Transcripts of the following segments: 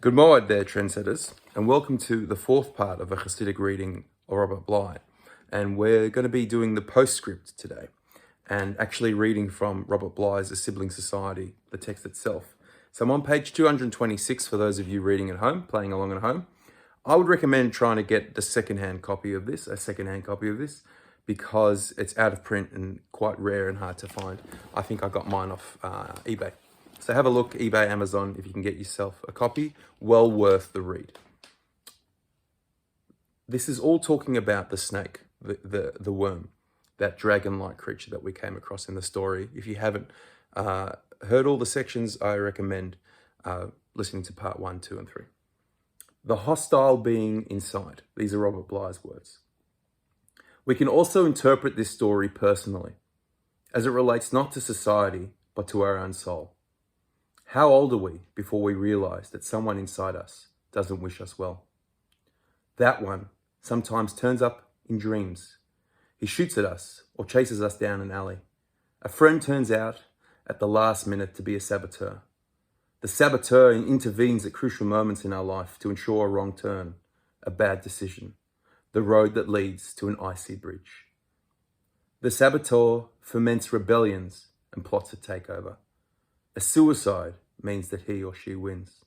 Good morning there, trendsetters, and welcome to the fourth part of a Chassidic reading of Robert Bly. And we're going to be doing the Postscript today, and actually reading from Robert Bly's A Sibling Society, the text itself. So I'm on page 226 for those of you reading at home, playing along at home. I would recommend trying to get the second-hand copy of this, because it's out of print and quite rare and hard to find. I think I got mine off eBay. So have a look, eBay, Amazon, if you can get yourself a copy. Well worth the read. This is all talking about the snake, the worm, that dragon-like creature that we came across in the story. If you haven't heard all the sections, I recommend listening to part 1, 2, and 3. The hostile being inside. These are Robert Bly's words. We can also interpret this story personally, as it relates not to society, but to our own soul. How old are we before we realize that someone inside us doesn't wish us well? That one sometimes turns up in dreams. He shoots at us or chases us down an alley. A friend turns out at the last minute to be a saboteur. The saboteur intervenes at crucial moments in our life to ensure a wrong turn, a bad decision, the road that leads to an icy bridge. The saboteur foments rebellions and plots a takeover. A suicide means that he or she wins.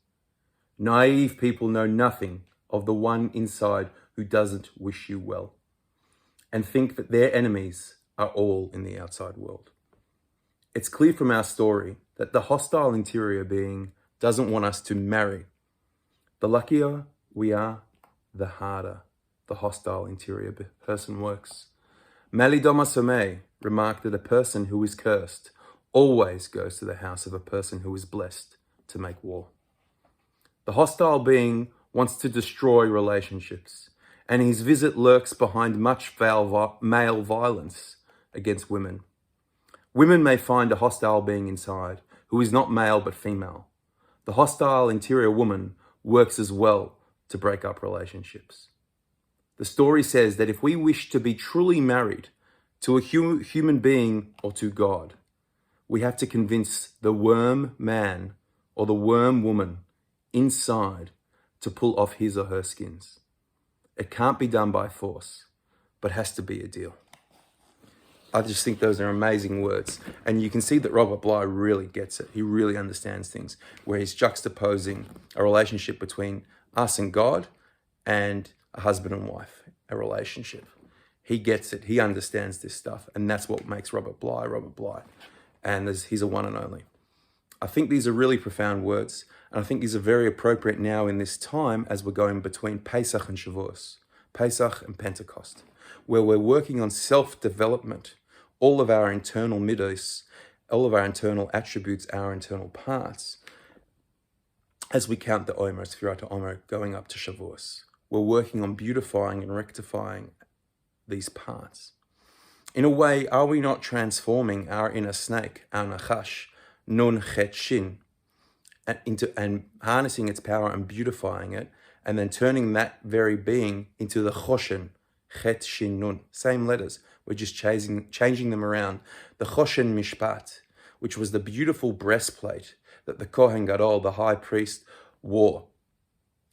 Naive people know nothing of the one inside who doesn't wish you well and think that their enemies are all in the outside world. It's clear from our story that the hostile interior being doesn't want us to marry. The luckier we are, the harder the hostile interior person works. Malidoma Somei remarked that a person who is cursed always goes to the house of a person who is blessed to make war. The hostile being wants to destroy relationships, and his visit lurks behind much foul male violence against women. Women may find a hostile being inside who is not male but female. The hostile interior woman works as well to break up relationships. The story says that if we wish to be truly married to a human being or to God, we have to convince the worm man or the worm woman inside to pull off his or her skins. It can't be done by force, but has to be a deal. I just think those are amazing words. And you can see that Robert Bly really gets it. He really understands things, where he's juxtaposing a relationship between us and God and a husband and wife, a relationship. He gets it. He understands this stuff. And that's what makes Robert Bly, Robert Bly. And he's a one and only. I think these are really profound words. And I think these are very appropriate now in this time as we're going between Pesach and Shavuos, Pesach and Pentecost, where we're working on self-development, all of our internal middos, all of our internal attributes, our internal parts, as we count the Omer, fraught to Omer, going up to Shavuos. We're working on beautifying and rectifying these parts. In a way, are we not transforming our inner snake, our nachash, nun chet shin, and harnessing its power and beautifying it, and then turning that very being into the choshen, chet shin nun, same letters. We're just changing them around. The choshen mishpat, which was the beautiful breastplate that the Kohen Gadol, the high priest, wore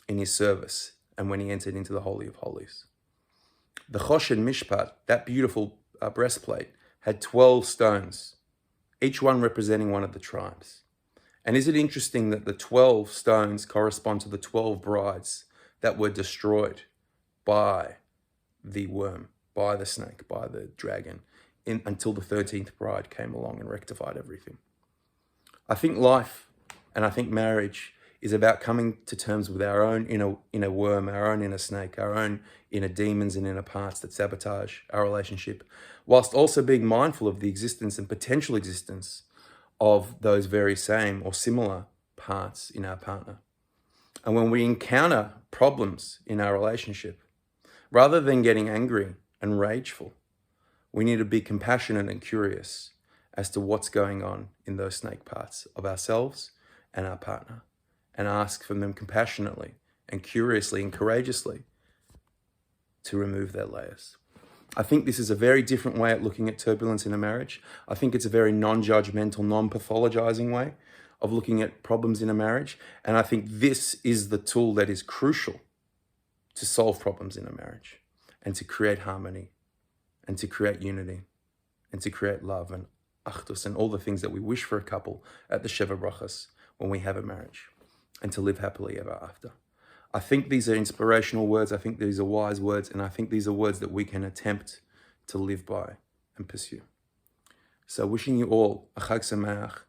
in his service and when he entered into the Holy of Holies. The choshen mishpat, that beautiful breastplate, had 12 stones, each one representing one of the tribes. And is it interesting that the 12 stones correspond to the 12 brides that were destroyed by the worm, by the snake, by the dragon, until the 13th bride came along and rectified everything? I think life and I think marriage is about coming to terms with our own inner worm, our own inner snake, our own inner demons and inner parts that sabotage our relationship, whilst also being mindful of the existence and potential existence of those very same or similar parts in our partner. And when we encounter problems in our relationship, rather than getting angry and rageful, we need to be compassionate and curious as to what's going on in those snake parts of ourselves and our partner, and ask from them compassionately and curiously and courageously to remove their layers. I think this is a very different way at looking at turbulence in a marriage. I think it's a very non-judgmental, non-pathologizing way of looking at problems in a marriage. And I think this is the tool that is crucial to solve problems in a marriage and to create harmony and to create unity and to create love and achdus and all the things that we wish for a couple at the Sheva Brachas when we have a marriage, and to live happily ever after. I think these are inspirational words. I think these are wise words. And I think these are words that we can attempt to live by and pursue. So wishing you all a Chag Sameach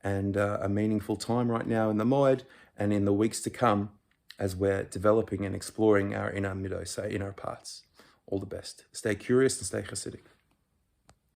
and a meaningful time right now in the Moed and in the weeks to come as we're developing and exploring our inner midos, our inner parts. All the best. Stay curious and stay Chassidic.